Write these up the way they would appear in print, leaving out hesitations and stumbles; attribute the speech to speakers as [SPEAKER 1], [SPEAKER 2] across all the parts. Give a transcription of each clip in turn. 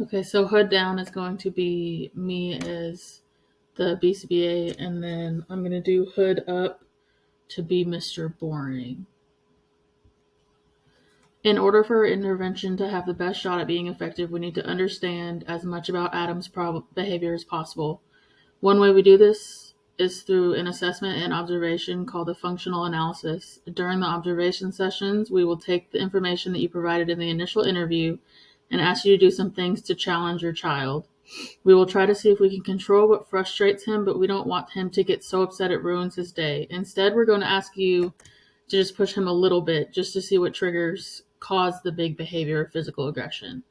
[SPEAKER 1] Okay, so hood down is going to be me as the BCBA, and then I'm going to do hood up to be Mr. Boring. In order for our intervention to have the best shot at being effective, we need to understand as much about Adam's behavior as possible. One way we do this is through an assessment and observation called a functional analysis. During the observation sessions, we will take the information that you provided in the initial interview and ask you to do some things to challenge your child. We will try to see if we can control what frustrates him, but we don't want him to get so upset it ruins his day. Instead, we're going to ask you to just push him a little bit just to see what triggers cause the big behavior of physical aggression.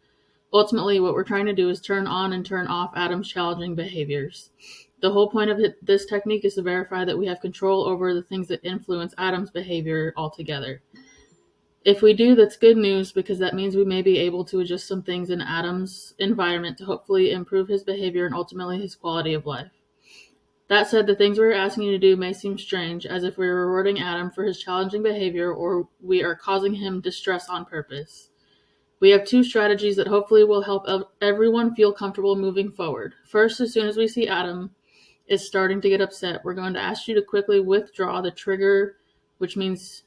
[SPEAKER 1] Ultimately, what we're trying to do is turn on and turn off Adam's challenging behaviors. The whole point of this technique is to verify that we have control over the things that influence Adam's behavior altogether. If we do, that's good news because that means we may be able to adjust some things in Adam's environment to hopefully improve his behavior and ultimately his quality of life. That said, the things we're asking you to do may seem strange, as if we're rewarding Adam for his challenging behavior or we are causing him distress on purpose. We have two strategies that hopefully will help everyone feel comfortable moving forward. First, as soon as we see Adam is starting to get upset, we're going to ask you to quickly withdraw the trigger, which means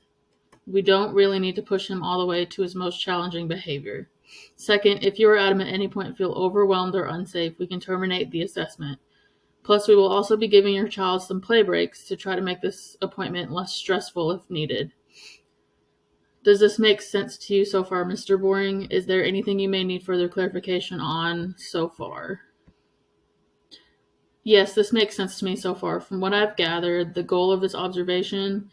[SPEAKER 1] we don't really need to push him all the way to his most challenging behavior. Second, if you or Adam at any point feel overwhelmed or unsafe, we can terminate the assessment. Plus, we will also be giving your child some play breaks to try to make this appointment less stressful if needed. Does this make sense to you so far, Mr. Boring? Is there anything you may need further clarification on so far? Yes, this makes sense to me so far. From what I've gathered, the goal of this observation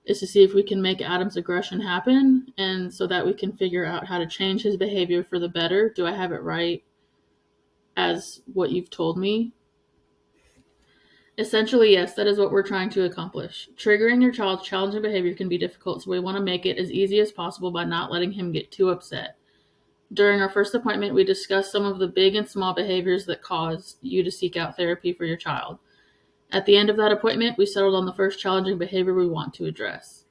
[SPEAKER 1] is to see if we can make Adam's aggression happen, and so that we can figure out how to change his behavior for the better. Do I have it right as what you've told me? Essentially, yes, that is what we're trying to accomplish. Triggering your child's challenging behavior can be difficult, so we want to make it as easy as possible by not letting him get too upset. During our first appointment, we discussed some of the big and small behaviors that caused you to seek out therapy for your child. At the end of that appointment, we settled on the first challenging behavior we want to address.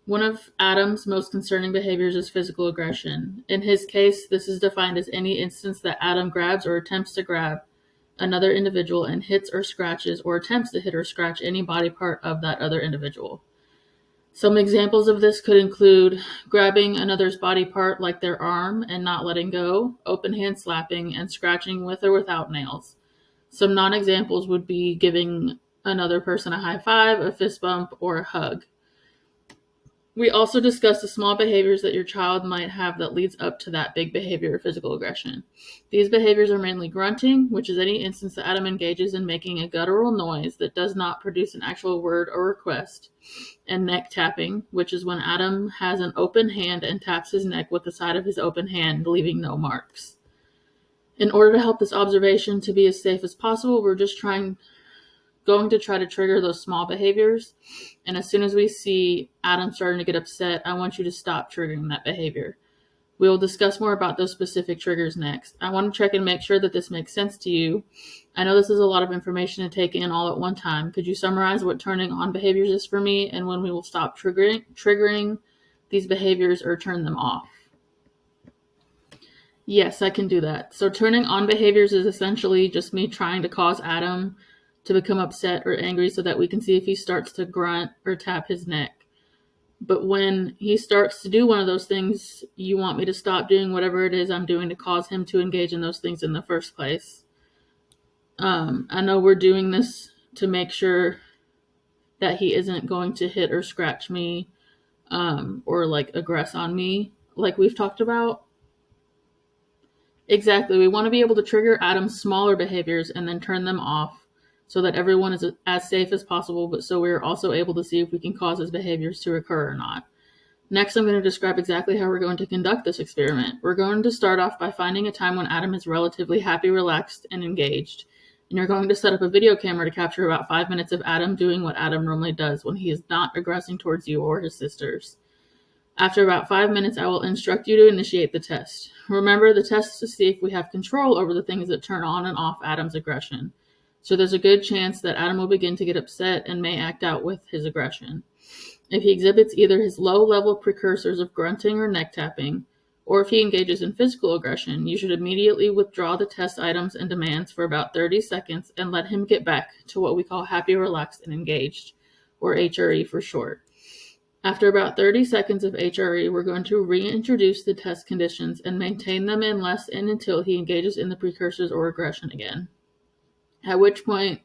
[SPEAKER 1] One of Adam's most concerning behaviors is physical aggression. In his case, this is defined as any instance that Adam grabs or attempts to grab another individual and hits or scratches or attempts to hit or scratch any body part of that other individual. Some examples of this could include grabbing another's body part like their arm and not letting go, open hand slapping, and scratching with or without nails. Some non-examples would be giving another person a high five, a fist bump, or a hug. We also discussed the small behaviors that your child might have that leads up to that big behavior of physical aggression. These behaviors are mainly grunting, which is any instance that Adam engages in making a guttural noise that does not produce an actual word or request, and neck tapping, which is when Adam has an open hand and taps his neck with the side of his open hand, leaving no marks. In order to help this observation to be as safe as possible, we're just going to try to trigger those small behaviors. And as soon as we see Adam starting to get upset, I want you to stop triggering that behavior. We will discuss more about those specific triggers next. I want to check and make sure that this makes sense to you. I know this is a lot of information to take in all at one time. Could you summarize what turning on behaviors is for me and when we will stop triggering these behaviors or turn them off? Yes, I can do that. So turning on behaviors is essentially just me trying to cause Adam to become upset or angry so that we can see if he starts to grunt or tap his neck. But when he starts to do one of those things, you want me to stop doing whatever it is I'm doing to cause him to engage in those things in the first place. I know we're doing this to make sure that he isn't going to hit or scratch me or like aggress on me like we've talked about. Exactly. We want to be able to trigger Adam's smaller behaviors and then turn them off so that everyone is as safe as possible, but so we're also able to see if we can cause his behaviors to occur or not. Next, I'm going to describe exactly how we're going to conduct this experiment. We're going to start off by finding a time when Adam is relatively happy, relaxed, and engaged. And you're going to set up a video camera to capture about 5 minutes of Adam doing what Adam normally does when he is not aggressing towards you or his sisters. After about 5 minutes, I will instruct you to initiate the test. Remember, the test is to see if we have control over the things that turn on and off Adam's aggression. So there's a good chance that Adam will begin to get upset and may act out with his aggression. If he exhibits either his low-level precursors of grunting or neck tapping, or if he engages in physical aggression, you should immediately withdraw the test items and demands for about 30 seconds and let him get back to what we call happy, relaxed, and engaged, or HRE for short. After about 30 seconds of HRE, we're going to reintroduce the test conditions and maintain them unless and until he engages in the precursors or aggression again. At which point,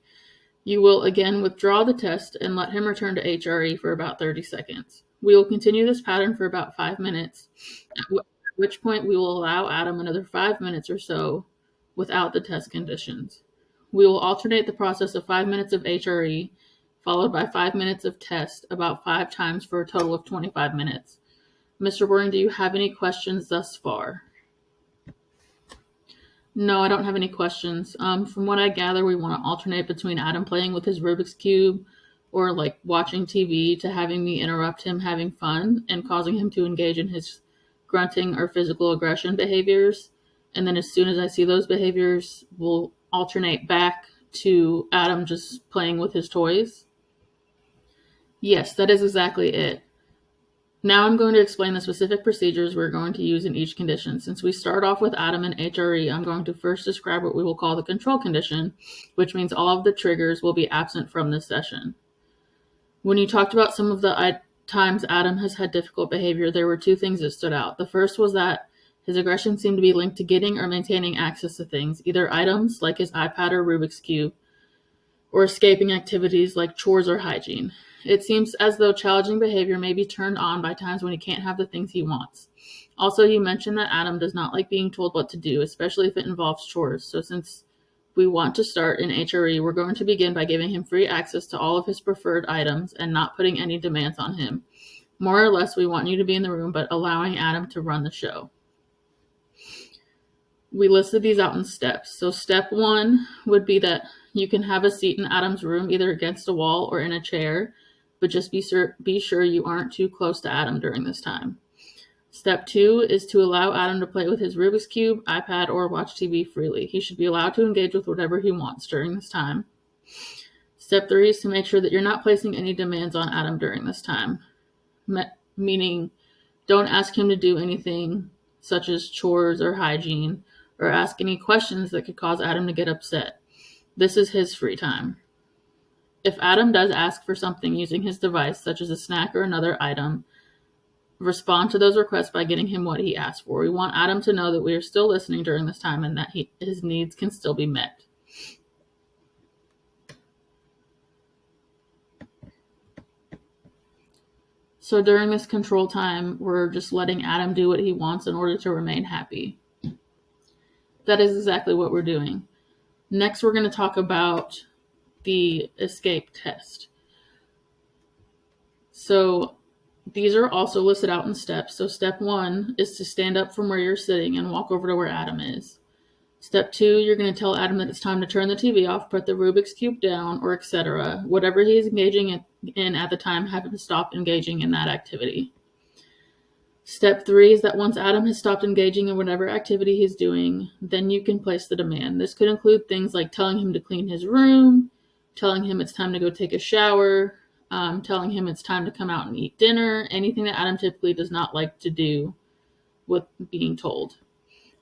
[SPEAKER 1] you will again withdraw the test and let him return to HRE for about 30 seconds. We will continue this pattern for about 5 minutes, at which point we will allow Adam another 5 minutes or so without the test conditions. We will alternate the process of 5 minutes of HRE followed by 5 minutes of test about 5 times for a total of 25 minutes. Mr. Boring, do you have any questions thus far? No, I don't have any questions. From what I gather, we want to alternate between Adam playing with his Rubik's Cube or like watching TV to having me interrupt him having fun and causing him to engage in his grunting or physical aggression behaviors. And then as soon as I see those behaviors, we'll alternate back to Adam just playing with his toys. Yes, that is exactly it. Now I'm going to explain the specific procedures we're going to use in each condition. Since we start off with Adam and HRE, I'm going to first describe what we will call the control condition, which means all of the triggers will be absent from this session. When you talked about some of the times Adam has had difficult behavior, there were 2 things that stood out. The first was that his aggression seemed to be linked to getting or maintaining access to things, either items like his iPad or Rubik's Cube, or escaping activities like chores or hygiene. It seems as though challenging behavior may be turned on by times when he can't have the things he wants. Also, you mentioned that Adam does not like being told what to do, especially if it involves chores. So since we want to start in HRE, we're going to begin by giving him free access to all of his preferred items and not putting any demands on him. More or less, we want you to be in the room, but allowing Adam to run the show. We listed these out in steps. So step 1 would be that you can have a seat in Adam's room, either against a wall or in a chair, but just be sure you aren't too close to Adam during this time. Step 2 is to allow Adam to play with his Rubik's Cube, iPad, or watch TV freely. He should be allowed to engage with whatever he wants during this time. Step 3 is to make sure that you're not placing any demands on Adam during this time, meaning don't ask him to do anything such as chores or hygiene, or ask any questions that could cause Adam to get upset. This is his free time. If Adam does ask for something using his device, such as a snack or another item, respond to those requests by getting him what he asked for. We want Adam to know that we are still listening during this time and that his needs can still be met. So during this control time, we're just letting Adam do what he wants in order to remain happy. That is exactly what we're doing. Next, we're going to talk about the escape test. So these are also listed out in steps. So step 1 is to stand up from where you're sitting and walk over to where Adam is. Step 2, you're going to tell Adam that it's time to turn the TV off, put the Rubik's Cube down, or etc. Whatever he is engaging in at the time, have him stop engaging in that activity. Step 3 is that once Adam has stopped engaging in whatever activity he's doing, then you can place the demand. This could include things like telling him to clean his room, telling him it's time to go take a shower, telling him it's time to come out and eat dinner, anything that Adam typically does not like to do with being told.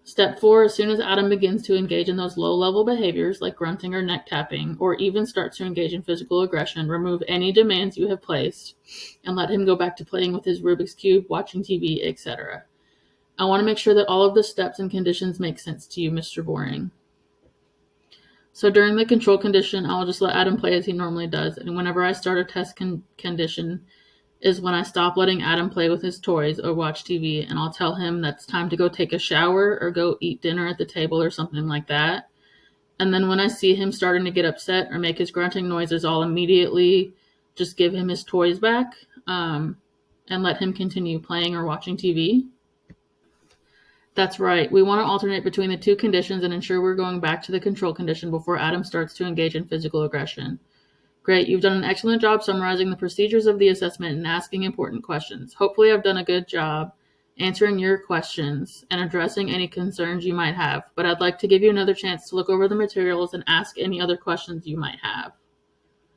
[SPEAKER 1] Step 4, as soon as Adam begins to engage in those low-level behaviors like grunting or neck tapping, or even starts to engage in physical aggression, remove any demands you have placed and let him go back to playing with his Rubik's Cube, watching TV, etc. I want to make sure that all of the steps and conditions make sense to you, Mr. Boring. So during the control condition, I'll just let Adam play as he normally does, and whenever I start a test condition is when I stop letting Adam play with his toys or watch TV, and I'll tell him that's time to go take a shower or go eat dinner at the table or something like that. And then when I see him starting to get upset or make his grunting noises, I'll immediately just give him his toys back and let him continue playing or watching TV. That's right. We want to alternate between the 2 conditions and ensure we're going back to the control condition before Adam starts to engage in physical aggression. Great. You've done an excellent job summarizing the procedures of the assessment and asking important questions. Hopefully I've done a good job answering your questions and addressing any concerns you might have, but I'd like to give you another chance to look over the materials and ask any other questions you might have.